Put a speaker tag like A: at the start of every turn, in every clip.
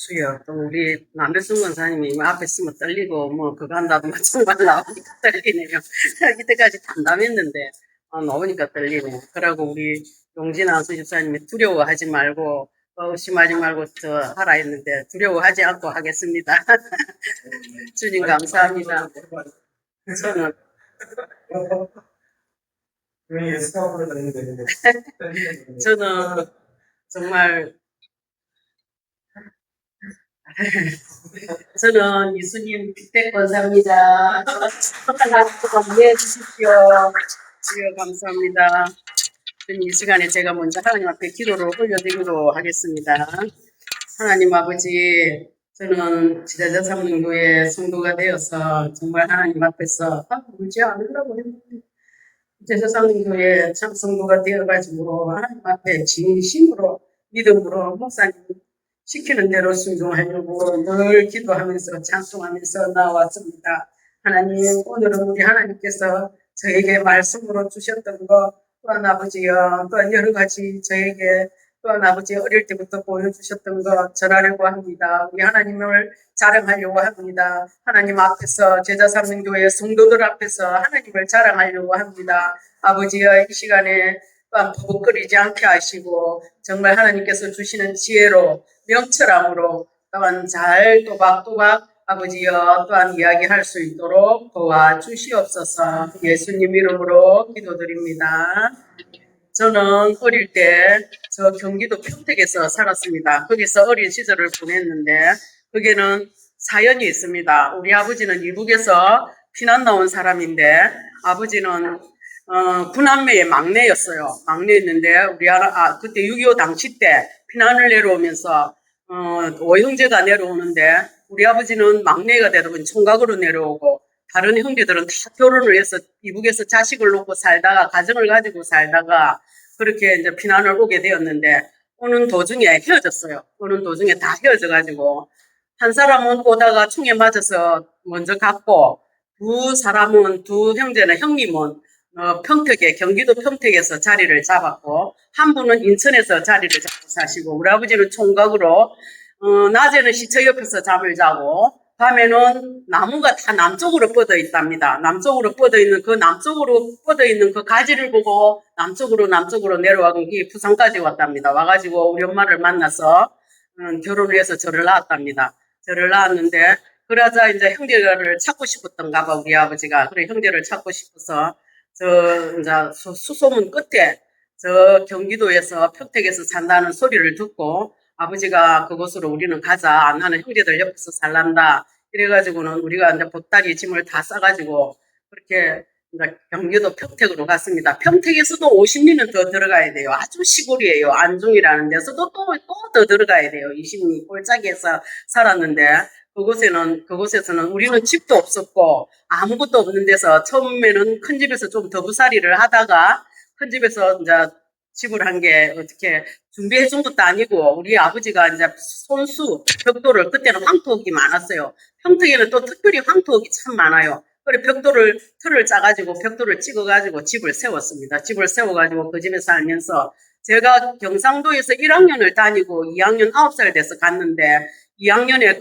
A: 주여, 또 우리 남배순 권사님이 앞에 있으면 떨리고, 뭐, 그거 한다도 정말 나오니까 떨리네요. 이때까지 담담했는데, 나오니까 떨리네요. 그러고 우리 용진아 수집사님이 두려워하지 말고, 의심하지 말고, 하라 했는데, 두려워하지 않고 하겠습니다. 주님 감사합니다. 저는, 저는 정말, 저는 예수님 빅대 권사입니다. 하나님 이해해 주십시오. 주여 감사합니다. 이 시간에 제가 먼저 하나님 앞에 기도를 올려드리도록 하겠습니다. 하나님 아버지, 저는 지자자 삼등교회 성도가 되어서 정말 하나님 앞에서 울지 않으려고 했는데 지자자 삼등교회 참 성도가 되어가지고 하나님 앞에 진심으로 믿음으로 목사님 시키는 대로 순종하려고 늘 기도하면서 찬송하면서 나왔습니다. 하나님, 오늘은 우리 하나님께서 저에게 말씀으로 주셨던 것 또한 아버지여, 또한 여러 가지 저에게 또한 아버지 어릴 때부터 보여주셨던 것 전하려고 합니다. 우리 하나님을 자랑하려고 합니다. 하나님 앞에서 제자 삼는 교회 성도들 앞에서 하나님을 자랑하려고 합니다. 아버지여, 이 시간에 또한 버벅거리지 않게 하시고 정말 하나님께서 주시는 지혜로 명철함으로 또한 잘 또박또박 아버지여 또한 이야기할 수 있도록 도와주시옵소서. 예수님 이름으로 기도드립니다. 저는 어릴 때 저 경기도 평택에서 살았습니다. 거기서 어린 시절을 보냈는데 거기는 사연이 있습니다. 우리 아버지는 이북에서 피난 나온 사람인데 아버지는 구남매의 막내였어요. 막내였는데 우리 그때 6.25 당시 때 피난을 내려오면서 5형제가 내려오는데 우리 아버지는 막내가 되다 보니 총각으로 내려오고 다른 형제들은 다 결혼을 해서 이북에서 자식을 놓고 살다가 가정을 가지고 살다가 그렇게 이제 피난을 오게 되었는데 오는 도중에 헤어졌어요. 오는 도중에 다 헤어져가지고 한 사람은 오다가 총에 맞아서 먼저 갔고 두 형제는 형님은 평택에 경기도 평택에서 자리를 잡았고 한 분은 인천에서 자리를 잡고 사시고 우리 아버지는 총각으로 낮에는 시체 옆에서 잠을 자고 밤에는 나무가 다 남쪽으로 뻗어 있답니다. 남쪽으로 뻗어 있는 그 가지를 보고 남쪽으로 내려와서 부산까지 왔답니다. 와가지고 우리 엄마를 만나서 결혼을 해서 저를 낳았답니다. 저를 낳았는데 그러자 이제 형제를 찾고 싶었던가 봐 우리 아버지가. 그래 형제를 찾고 싶어서 이제 수소문 끝에 경기도에서 평택에서 산다는 소리를 듣고 아버지가 그곳으로 우리는 가자. 나는 형제들 옆에서 살란다. 이래가지고는 우리가 이제 보따리 짐을 다 싸가지고 그렇게 이제 경기도 평택으로 갔습니다. 평택에서도 50리는 더 들어가야 돼요. 아주 시골이에요. 안중이라는 데서도 또 더 들어가야 돼요. 20리 골짜기에서 살았는데 그곳에서는 우리는 집도 없었고 아무것도 없는 데서 처음에는 큰 집에서 좀 더부살이를 하다가 큰 집에서 이제 집을 한 게 어떻게 준비해 준 것도 아니고 우리 아버지가 이제 손수 벽돌을 그때는 황토옥이 많았어요. 평택에는 또 특별히 황토옥이 참 많아요. 그래 틀을 짜가지고 벽돌을 찍어가지고 집을 세웠습니다. 집을 세워가지고 그 집에 살면서 제가 경상도에서 1학년을 다니고 2학년 9살 돼서 갔는데 2학년에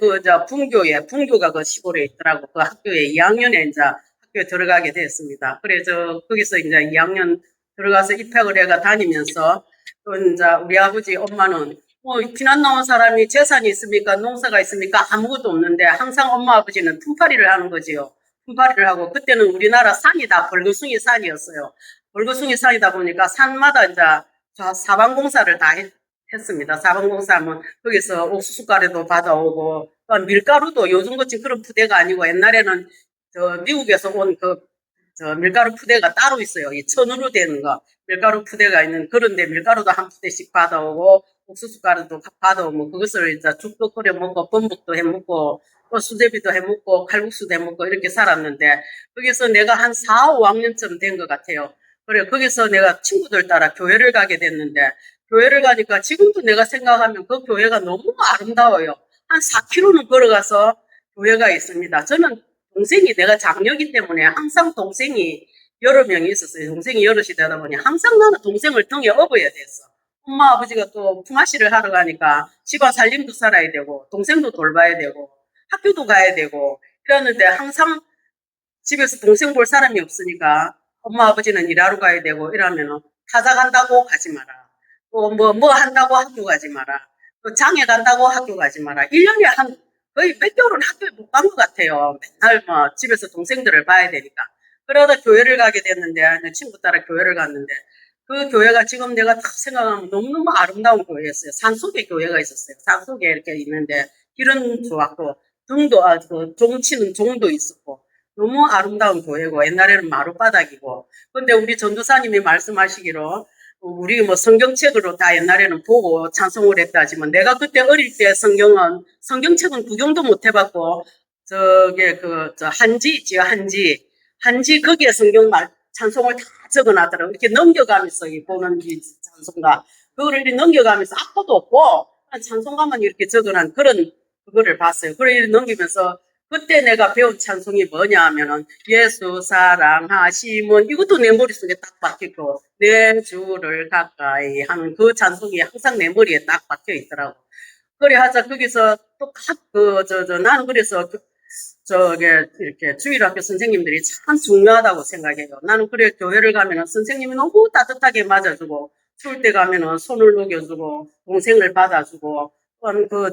A: 분교가 그 시골에 있더라고. 그 학교에 2학년에 이제 학교에 들어가게 됐습니다. 그래서 거기서 이제 2학년 들어가서 입학을 해가 다니면서 또 이제 우리 아버지 엄마는 피난 나온 사람이 재산이 있습니까? 농사가 있습니까? 아무것도 없는데 항상 엄마 아버지는 품팔이를 하는 거지요. 품팔이를 하고 그때는 우리나라 산이 다 벌거숭이 산이었어요. 벌거숭이 산이다 보니까 산마다 이제 사방공사를 다 했습니다. 사방공사하면 거기서 옥수수 가루도 받아오고 또 밀가루도 요즘같이 그런 푸대가 아니고 옛날에는 미국에서 온 밀가루 푸대가 따로 있어요. 이 천으로 되는 거. 밀가루 푸대가 있는 그런데 밀가루도 한 푸대씩 받아오고 옥수수 가루도 받아오고 그것을 이제 죽도 끓여 먹고 범벅도 해 먹고 또 수제비도 해 먹고 칼국수도 해 먹고 이렇게 살았는데 거기서 내가 한 4, 5학년쯤 된 것 같아요. 그래 거기서 내가 친구들 따라 교회를 가게 됐는데 교회를 가니까 지금도 내가 생각하면 그 교회가 너무 아름다워요. 한 4km는 걸어가서 교회가 있습니다. 저는 동생이 내가 장녀이기 때문에 항상 동생이 여러 명이 있었어요. 동생이 여럿이 되다 보니 항상 나는 동생을 등에 업어야 됐어. 엄마 아버지가 또 품앗이를 하러 가니까 집안 살림도 살아야 되고 동생도 돌봐야 되고 학교도 가야 되고 이러는데 항상 집에서 동생 볼 사람이 없으니까 엄마 아버지는 일하러 가야 되고 이러면은 타자 간다고 가지 마라. 또 뭐 한다고 학교 가지 마라. 또 장에 간다고 학교 가지 마라. 1년에 거의 몇 개월은 학교에 못 간 것 같아요. 맨날 뭐 집에서 동생들을 봐야 되니까. 그러다 교회를 가게 됐는데, 내 친구 따라 교회를 갔는데, 그 교회가 지금 내가 딱 생각하면 너무너무 아름다운 교회였어요. 산속에 교회가 있었어요. 산속에 이렇게 있는데, 길은 좋았고, 그 종치는 종도 있었고, 너무 아름다운 교회고, 옛날에는 마룻바닥이고, 근데 우리 전도사님이 말씀하시기로, 우리 뭐 성경책으로 다 옛날에는 보고 찬송을 했다 하지만 내가 그때 어릴 때 성경책은 구경도 못 해봤고 저게 저 한지 있지요, 한지 거기에 찬송을 다 적어놨더라고. 이렇게 넘겨가면서 보는 찬송가 그거를 이렇게 넘겨가면서 악보도 없고 찬송가만 이렇게 적어놓은 그런 그거를 봤어요. 그걸 이렇게 넘기면서 그때 내가 배운 찬송이 뭐냐 하면은 예수 사랑하심은 이것도 내 머릿속에 딱 박히고 내 주를 가까이 하는 그 찬송이 항상 내 머리에 딱 박혀 있더라고. 그래 하자 거기서 또 나는 그래서 저게 이렇게 주일학교 선생님들이 참 중요하다고 생각해요. 나는 그래 교회를 가면은 선생님이 너무 따뜻하게 맞아주고 추울 때 가면은 손을 녹여주고 동생을 받아주고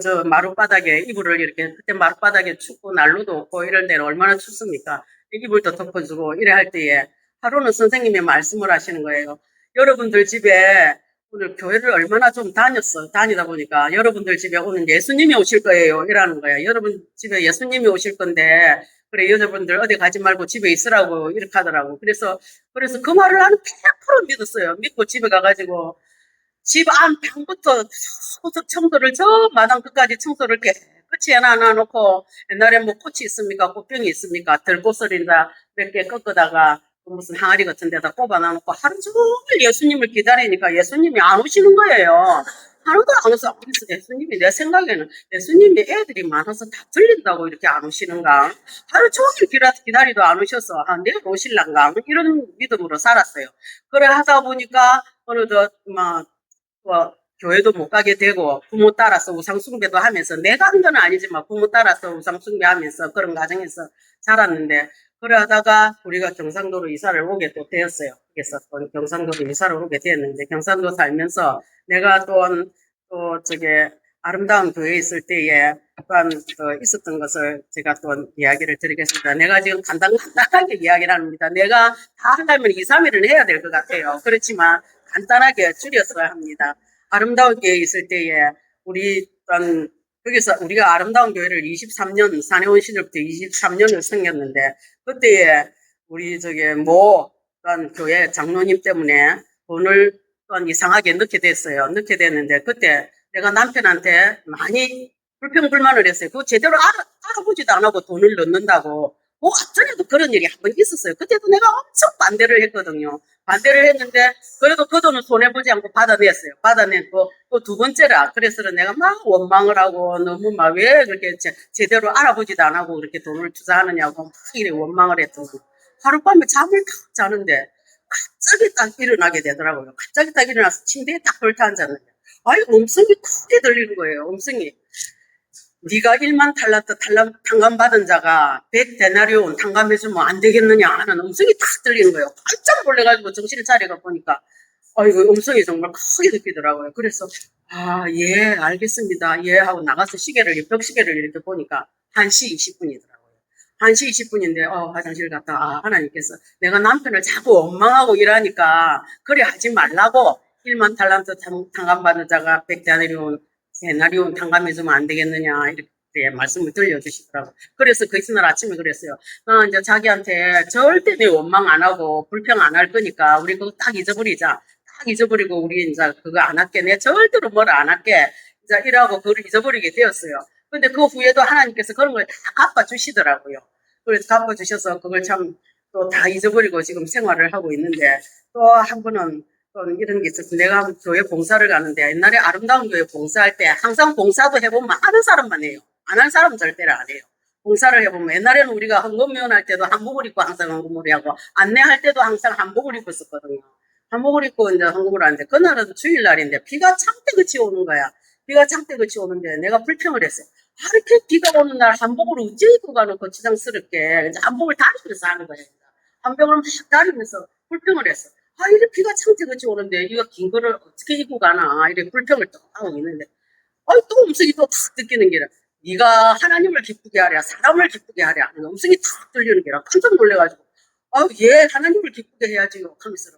A: 저 마룻바닥에 이불을 이렇게 그때 마룻바닥에 춥고 난로도 없고 이럴 때는 얼마나 춥습니까? 이불도 덮어주고 이래 할 때에 하루는 선생님이 말씀을 하시는 거예요. 여러분들 집에 오늘 교회를 얼마나 좀 다니다 보니까 여러분들 집에 오늘 예수님이 오실 거예요. 이라는 거야. 여러분 집에 예수님이 오실 건데, 그래, 여자분들 어디 가지 말고 집에 있으라고 이렇게 하더라고. 그래서 그 말을 나는 100% 믿었어요. 믿고 집에 가가지고 집 안 방부터 소득 청소를 저 마당 끝까지 청소를 깨끗이 해놔놓고 옛날에 뭐 꽃이 있습니까? 꽃병이 있습니까? 들꽃을이나 몇 개 꺾어다가 무슨 항아리 같은 데다 꼽아놔놓고 하루 종일 예수님을 기다리니까 예수님이 안 오시는 거예요. 하루도 안 오서 그래서 예수님이 내 생각에는 예수님이 애들이 많아서 다 들린다고 이렇게 안 오시는가? 하루 종일 기다리도 안 오셔서 내일 오실란가? 이런 믿음으로 살았어요. 그래 하다 보니까 어느덧 교회도 못 가게 되고 부모 따라서 우상숭배도 하면서 내가 한 건 아니지만 부모 따라서 우상숭배하면서 그런 과정에서 자랐는데 그러다가 우리가 경상도로 이사를 오게 또 되었어요. 그래서 경상도로 이사를 오게 되었는데 경상도 살면서 내가 또 저게 아름다운 교회에 있을 때에 또한 있었던 것을 제가 또 이야기를 드리겠습니다. 내가 지금 간단하게 이야기를 합니다. 내가 다 하려면 2, 3일은 해야 될 것 같아요. 그렇지만 간단하게 줄였어야 합니다. 아름다운 교회에 있을 때에 거기서 우리가 아름다운 교회를 23년, 사내원 시절부터 23년을 섬겼는데, 그때에 우리 교회 장로님 때문에 돈을 또한 이상하게 넣게 됐어요. 넣게 됐는데, 그때 내가 남편한테 많이 불평불만을 했어요. 그거 제대로 알아보지도 안 하고 돈을 넣는다고. 앞전에도 그런 일이 한 번 있었어요. 그때도 내가 엄청 반대를 했거든요. 반대를 했는데 그래도 그 돈은 손해보지 않고 받아냈어요. 받아냈고 또 두 번째라 그래서 내가 막 원망을 하고 너무 막 왜 그렇게 제대로 알아보지도 안 하고 그렇게 돈을 투자하느냐고 막 이래 원망을 했더니 하룻밤에 잠을 딱 자는데 갑자기 딱 일어나게 되더라고요. 갑자기 딱 일어나서 침대에 딱 걸터 앉았는데 아이 음성이 크게 들리는 거예요. 음성이 네가 1만 탈란트 탕감받은 자가 100데나리온 탕감해주면 안 되겠느냐 하는 음성이 딱 들리는 거예요. 깜짝 놀래가지고 정신을 차려가 보니까 이거 음성이 정말 크게 들리더라고요. 그래서 예 알겠습니다. 예 하고 나가서 벽시계를 이렇게 보니까 1시 20분이더라고요. 1시 20분인데 화장실 갔다 하나님께서 내가 남편을 자꾸 원망하고 일하니까 그래 하지 말라고 1만 탈란트 탕감받은 자가 100데나리온 탕감해주면 안 되겠느냐 이렇게 말씀을 들려주시더라고요. 그래서 그 이튿날 아침에 그랬어요. 나 이제 자기한테 절대 내 원망 안 하고 불평 안 할 거니까 우리 그거 딱 잊어버리자. 딱 잊어버리고 우리 이제 그거 안 할게. 내 절대로 뭘 안 할게. 이제 이러고 그걸 잊어버리게 되었어요. 근데 그 후에도 하나님께서 그런 걸 다 갚아주시더라고요. 그래서 갚아주셔서 그걸 참 또 다 잊어버리고 지금 생활을 하고 있는데 또 한 번은 이런 게 있었어. 내가 교회 봉사를 가는데 옛날에 아름다운 교회 봉사할 때 항상 봉사도 해보면 하는 사람만 해요. 안 한 사람은 절대로 안 해요. 봉사를 해보면 옛날에는 우리가 헌금위원 할 때도 한복을 입고 항상 헌금을 하고 안내할 때도 항상 한복을 입고 있었거든요. 한복을 입고 이제 한국을 하는데, 그날은 주일날인데, 비가 창대같이 오는 거야. 비가 창대같이 오는데, 내가 불평을 했어. 아, 이렇게 비가 오는 날 한복을 어째 입고 가는 거지장스럽게. 이제 한복을 다니면서 하는 거야. 한복을 막 다니면서 불평을 했어. 아, 이렇게 비가 창대같이 오는데, 이거 긴 거를 어떻게 입고 가나. 이렇게 불평을 또 하고 있는데, 또 음성이 또 탁 느끼는 게라. 네가 하나님을 기쁘게 하랴, 사람을 기쁘게 하랴. 음성이 탁 들리는 게라. 깜짝 놀래가지고. 예, 하나님을 기쁘게 해야지요. 하면서.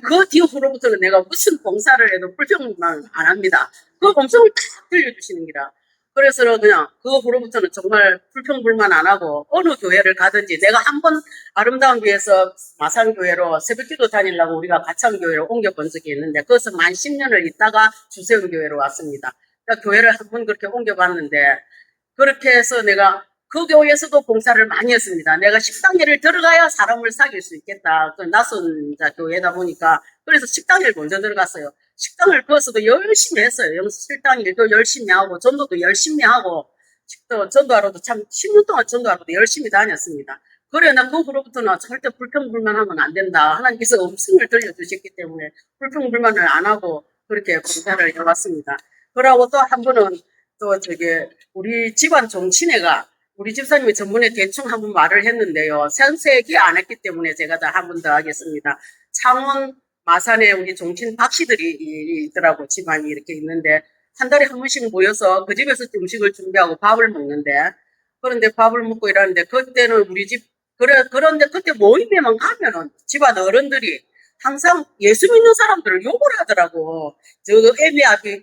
A: 그 뒤로부터는 내가 무슨 봉사를 해도 불평만 안 합니다. 그 음성을 탁 들려주시는 게라. 그래서 그냥 그 후로부터는 정말 불평불만 안 하고 어느 교회를 가든지 내가 한 번 아름다운 교회에서 마산교회로 새벽기도 다니려고 우리가 가창교회로 옮겨본 적이 있는데 그것은 만 10년을 있다가 주세훈교회로 왔습니다. 그러니까 교회를 한 번 그렇게 옮겨봤는데 그렇게 해서 내가 그 교회에서도 봉사를 많이 했습니다. 내가 식당일을 들어가야 사람을 사귈 수 있겠다. 그 낯선 교회다 보니까 그래서 식당일 먼저 들어갔어요. 식당을 그것도 열심히 했어요. 식당 일도 열심히 하고 전도도 열심히 하고 전도하러도 참 10년 동안 전도하러도 열심히 다녔습니다. 그래 나 그 후로부터는 절대 불평불만하면 안 된다. 하나님께서 음성을 들려주셨기 때문에 불평불만을 안 하고 그렇게 봉사를 해왔습니다. 그러고 또 한 번은 또 우리 집안 종친회가 우리 집사님이 전번에 대충 한번 말을 했는데요. 상세하게 안 했기 때문에 제가 다 한 번 더 하겠습니다. 창원 마산에 우리 종친 박씨들이 있더라고. 집안이 이렇게 있는데 한 달에 한 번씩 모여서 그 집에서 음식을 준비하고 밥을 먹는데 그런데 밥을 먹고 이러는데 그때는 우리 집 그런데 그때 모임에만 가면은 집안 어른들이 항상 예수 믿는 사람들을 욕을 하더라고.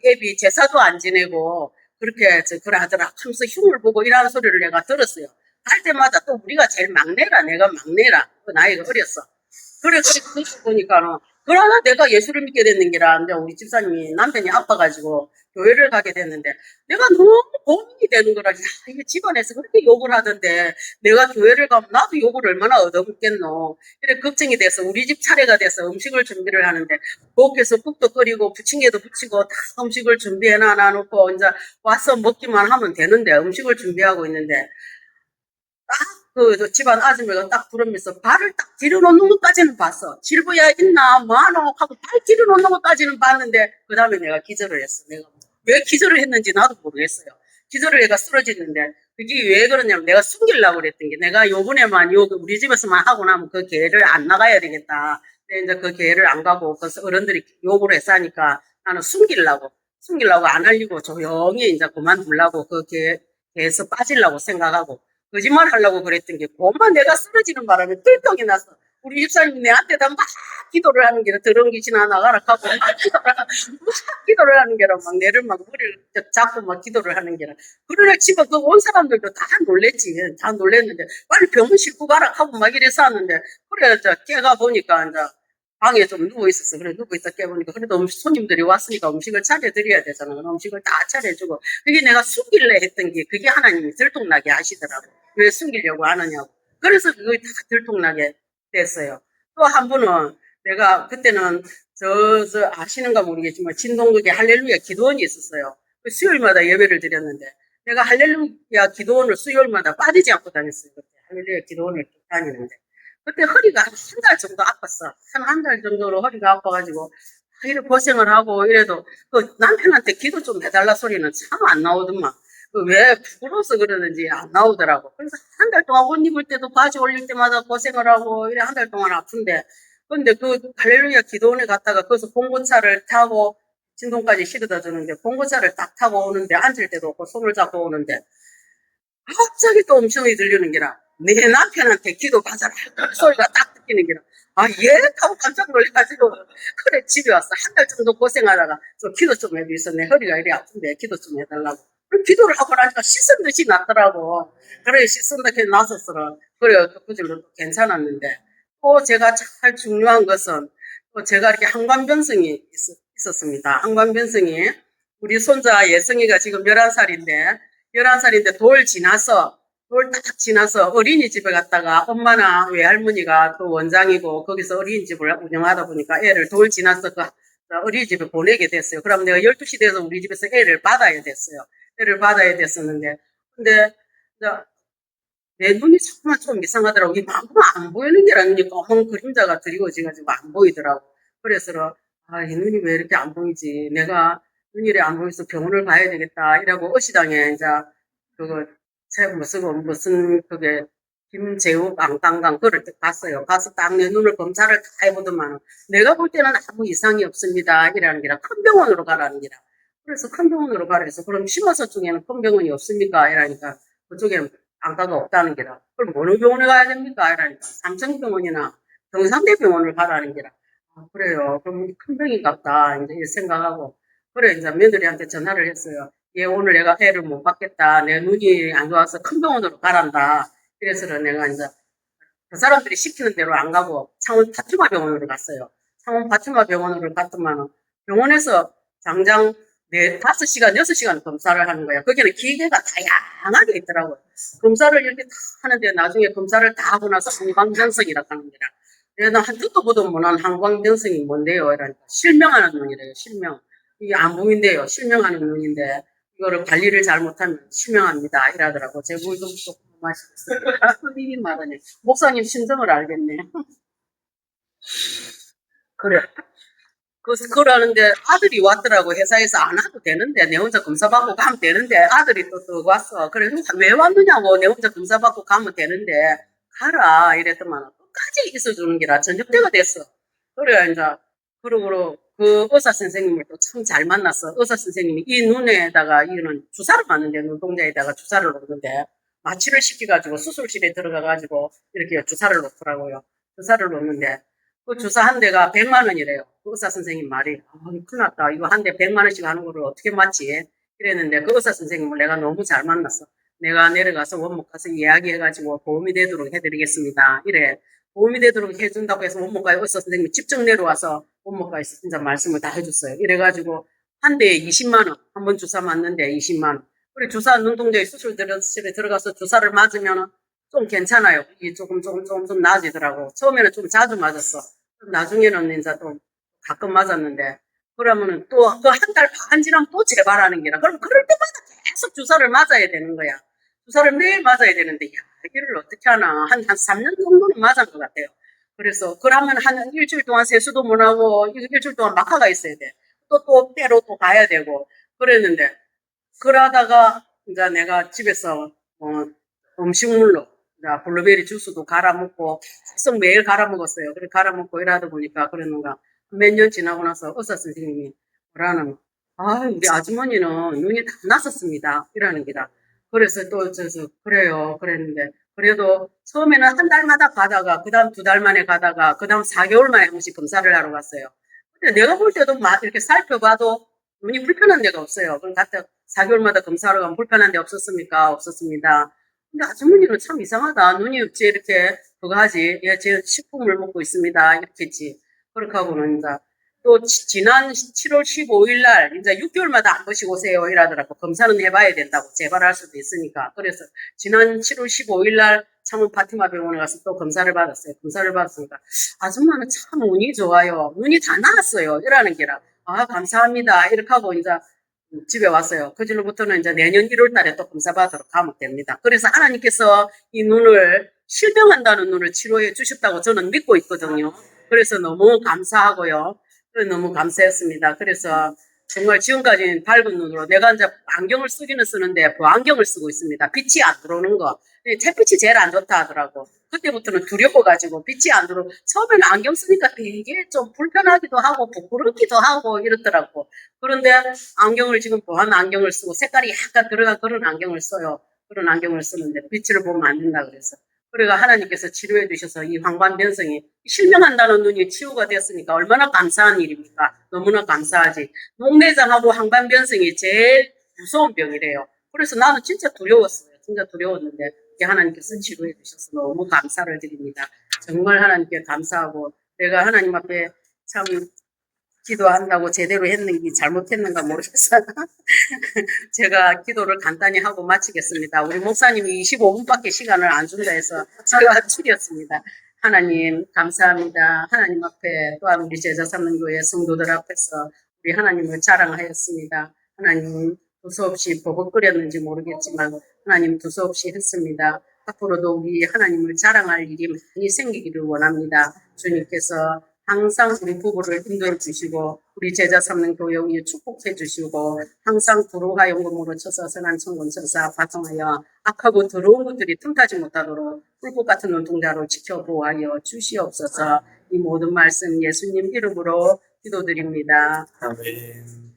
A: 애비 제사도 안 지내고 그렇게 그래 하더라 하면서 흉을 보고 이러는 소리를 내가 들었어요. 갈 때마다 또 우리가 제일 막내라. 내가 막내라. 그 나이가 어렸어. 그래 보니까는 그러나 내가 예수를 믿게 됐는 게라. 근데 우리 집사님이 남편이 아파가지고 교회를 가게 됐는데 내가 너무 고민이 되는 거라. 이게 집안에서 그렇게 욕을 하던데 내가 교회를 가면 나도 욕을 얼마나 얻어먹겠노. 이래 걱정이 돼서 우리 집 차례가 돼서 음식을 준비를 하는데 거기서 국도 끓이고 부침개도 부치고 다 음식을 준비해 놔놓고 이제 와서 먹기만 하면 되는데 음식을 준비하고 있는데 그 집안 아줌마가 딱 부르면서 발을 딱 들여놓는 것까지는 봤어. 질부야 있나 뭐하노 하고 발 들여놓는 것까지는 봤는데 그 다음에 내가 기절을 했어. 내가 왜 기절을 했는지 나도 모르겠어요. 기절을 해가 쓰러지는데 그게 왜 그러냐면 내가 숨기려고 그랬던 게 내가 요번에만 우리 집에서만 하고 나면 그 교회를 안 나가야 되겠다. 근데 이제 그 교회를 안 가고 그래서 어른들이 욕을 해서 하니까 나는 숨기려고 안 알리고 조용히 이제 그만두려고 그 교회에서 빠지려고 생각하고 거짓말 하려고 그랬던 게 그만 내가 쓰러지는 바람에 뜰떡이 났어. 우리 집사님이 내한테다 막 기도를 하는 게라 더러운 귀신아 나가라 하고 막 기도를 하는 게라 막 내를 막 머리를 잡고 막 기도를 하는 게라. 그러나 집에 그 온 사람들도 다 놀랬지. 다 놀랬는데 빨리 병원 싣고 가라 하고 막 이래서 하는데 그래 깨가 보니까 이제 방에 좀 누워 있었어. 그래 누워 있다 깨보니까 그래도 손님들이 왔으니까 음식을 차려드려야 되잖아. 그럼 음식을 다 차려주고 그게 내가 숨길래 했던 게 그게 하나님이 들통나게 하시더라고. 왜 숨기려고 하느냐고. 그래서 그게 다 들통나게 됐어요. 또 한 번은 내가 그때는 아시는가 모르겠지만 진동극에 할렐루야 기도원이 있었어요. 그 수요일마다 예배를 드렸는데 내가 할렐루야 기도원을 수요일마다 빠지지 않고 다녔어요. 그때 할렐루야 기도원을 다니는데 그때 허리가 한 달 정도 아팠어. 한 달 정도로 허리가 아파가지고 이렇게 고생을 하고 이래도 그 남편한테 기도 좀 해달라 소리는 참 안 나오더만. 왜 부끄러워서 그러는지 안 나오더라고. 그래서 한 달 동안 옷 입을 때도 바지 올릴 때마다 고생을 하고 이래 한 달 동안 아픈데 근데 그 할렐루야 기도원에 갔다가 거기서 봉고차를 타고 진동까지 실어다 주는데 봉고차를 딱 타고 오는데 앉을 때도 없고 손을 잡고 오는데 갑자기 또 음성이 들리는 게라. 내 남편한테 기도 받아라. 소리가 딱 듣기는 게라. 예? 하고 깜짝 놀래가지고. 그래, 집에 왔어. 한 달 정도 고생하다가, 기도 좀 해주세요. 내 허리가 이리 아픈데 기도 좀 해달라고. 그럼 기도를 하고 나니까 씻은 듯이 났더라고. 그래, 씻은 듯이 났었어. 그래, 그 줄로 괜찮았는데. 또 제가 잘 중요한 것은, 또 제가 이렇게 항관변성이 있었습니다. 항관변성이. 우리 손자 예성이가 지금 11살인데, 11살인데 돌 딱 지나서 어린이집에 갔다가 엄마나 외할머니가 또 원장이고 거기서 어린이집을 운영하다 보니까 애를 돌 지나서 그 어린이집에 보내게 됐어요. 그럼 내가 12시 돼서 우리 집에서 애를 받아야 됐어요. 애를 받아야 됐었는데 근데 내 눈이 자꾸만 좀 이상하더라고. 이 마구가 안 보이는 게 아니니까 검은 그림자가 드리워져가지고 안 보이더라고. 그래서 이 눈이 왜 이렇게 안 보이지? 내가 눈이 이렇게 안 보여서 병원을 가야 되겠다. 이라고 어시당에 이제 그거 무슨 그게 김재욱 안강강 그럴 때 갔어요. 가서 딱 내 눈을 검사를 다 해보더만 내가 볼 때는 아무 이상이 없습니다. 이라는 게라 큰 병원으로 가라는 게라. 그래서 큰 병원으로 가라 해서 그럼 심화서 중에는 큰 병원이 없습니까? 이러니까 그쪽에는 안가가 없다는 게라. 그럼 어느 병원에 가야 됩니까? 이러니까 삼성병원이나 경상대병원을 가라는 게라. 그래요. 그럼 큰 병이 같다. 이제 이렇게 생각하고 그래 이제 며느리한테 전화를 했어요. 얘 오늘 내가 애를 못 받겠다. 내 눈이 안 좋아서 큰 병원으로 가란다. 그래서 내가 이제 그 사람들이 시키는 대로 안 가고 창원 파투마 병원으로 갔어요. 창원 파투마 병원으로 갔더만 병원에서 장장 5시간, 6시간 검사를 하는 거야. 거기는 기계가 다양하게 있더라고요. 검사를 이렇게 다 하는데 나중에 검사를 다 하고 나서 항광변성이라고 하는 거라. 그래서 한 듣도 보도 못한 항광변성이 뭔데요? 이러니까 실명하는 눈이래요. 실명. 이게 안 보인대요. 실명하는 눈인데 이거를 관리를 잘못하면 실명합니다. 이러더라고. 제 물도 또 마시겠어요. 선생님 말하네. 목사님 심정을 알겠네. 그래. 그러는데 아들이 왔더라고. 회사에서 안 와도 되는데 내 혼자 검사받고 가면 되는데 아들이 또 왔어. 그래 왜 왔느냐고. 내 혼자 검사받고 가면 되는데 가라 이랬더만 끝까지 있어주는 게라. 저녁 때가 됐어. 그래 이제 그러고 그 의사 선생님을 또 참 잘 만났어. 의사 선생님이 이 눈에다가 이는 주사를 맞는데 눈동자에다가 주사를 놓는데 마취를 시켜가지고 수술실에 들어가가지고 이렇게 주사를 놓더라고요. 주사를 놓는데 그 주사 한 대가 100만 원이래요. 그 의사 선생님 말이 큰일 났다. 이거 한 대 100만 원씩 하는 거를 어떻게 맞지? 이랬는데 그 의사 선생님을 내가 너무 잘 만났어. 내가 내려가서 원목 가서 이야기해가지고 도움이 되도록 해드리겠습니다. 이래. 도움이 되도록 해준다고 해서 원목가에 의사 선생님이 직접 내려와서 원목가에서 진짜 말씀을 다 해줬어요. 이래가지고 한 대에 20만 원. 한 번 주사 맞는데 20만 원. 그리고 주사 눈동자에 수술실에 들어가서 주사를 맞으면 좀 괜찮아요. 이게 조금 나아지더라고. 처음에는 좀 자주 맞았어. 나중에는 이제 또 가끔 맞았는데, 그러면은 또 그 한 달 반 지나면 또 재발하는 게라. 그럼 그럴 때마다 계속 주사를 맞아야 되는 거야. 주사를 매일 맞아야 되는데, 야, 이를 어떻게 하나. 한 3년 정도는 맞은 것 같아요. 그래서, 그러면 한 일주일 동안 세수도 못 하고, 일주일 동안 마카가 있어야 돼. 또 때로 또 가야 되고, 그랬는데, 그러다가, 이제 내가 집에서, 음식물로, 블루베리 주스도 갈아 먹고 계속 매일 갈아 먹었어요. 그래 갈아 먹고 이러다 보니까 그러는가 몇 년 지나고 나서 의사 선생님이 뭐라는 우리 아주머니는 눈이 다 났었습니다. 이러는 기다. 그래서 또 그래요. 그랬는데 그래도 처음에는 한 달마다 가다가 그다음 2달 만에 가다가 그다음 4개월 만에 한 번씩 검사를 하러 갔어요. 근데 내가 볼 때도 막 이렇게 살펴봐도 눈이 불편한 데가 없어요. 그럼 갔다 4개월마다 검사하러 가면 불편한 데 없었습니까? 없었습니다. 근데 아주머니는 참 이상하다. 눈이 어째 이렇게 그거 하지. 예, 제 식품을 먹고 있습니다. 이렇게 했지. 그렇게 하고는 이제 또 지난 7월 15일 날 이제 6개월마다 한 번씩 오세요. 이러더라고. 검사는 해봐야 된다고. 재발할 수도 있으니까. 그래서 지난 7월 15일 날 창원 파티마 병원에 가서 또 검사를 받았어요. 검사를 받았으니까 아줌마는 참 운이 좋아요. 눈이 다 나았어요. 이러는 게라. 감사합니다. 이렇게 하고 이제 집에 왔어요. 그질로부터는 이제 내년 1월 달에 또 검사 받으러 가면 됩니다. 그래서 하나님께서 이 눈을 실명한다는 눈을 치료해 주셨다고 저는 믿고 있거든요. 그래서 너무 감사하고요. 너무 감사했습니다. 그래서 정말 지금까지는 밝은 눈으로 내가 이제 안경을 쓰기는 쓰는데 보안경을 쓰고 있습니다. 빛이 안 들어오는 거. 햇빛이 제일 안 좋다 하더라고. 그때부터는 두려워가지고 빛이 안 들어. 처음에는 안경 쓰니까 되게 좀 불편하기도 하고 부끄럽기도 하고 이렇더라고. 그런데 안경을 지금 보안 안경을 쓰고 색깔이 약간 들어간 그런 안경을 써요. 그런 안경을 쓰는데 빛을 보면 안 된다 그래서. 그래가 하나님께서 치료해 주셔서 이 황반변성이 실명한다는 눈이 치유가 됐으니까 얼마나 감사한 일입니까? 너무나 감사하지. 녹내장하고 황반변성이 제일 무서운 병이래요. 그래서 나는 진짜 두려웠어요. 진짜 두려웠는데 하나님께서 치료해 주셔서 너무 감사를 드립니다. 정말 하나님께 감사하고 내가 하나님 앞에 참 기도한다고 제대로 했는지 잘못했는가 모르겠어요. 제가 기도를 간단히 하고 마치겠습니다. 우리 목사님이 25분밖에 시간을 안 준다 해서 제가 줄였습니다. 하나님 감사합니다. 하나님 앞에 또한 우리 제자 삼는 교회 성도들 앞에서 우리 하나님을 자랑하였습니다. 하나님 두서없이 버벅거렸는지 모르겠지만 하나님 두서없이 했습니다. 앞으로도 우리 하나님을 자랑할 일이 많이 생기기를 원합니다. 주님께서 항상 우리 부부를 인도해 주시고 우리 제자 삼는 교회 을 축복해 주시고 항상 불우가 용금으로 쳐서 선한 천군 천사 파송하여 악하고 더러운 것들이 틈타지 못하도록 불꽃 같은 눈동자로 지켜보하여 주시옵소서. 이 모든 말씀 예수님 이름으로 기도드립니다.
B: 아멘.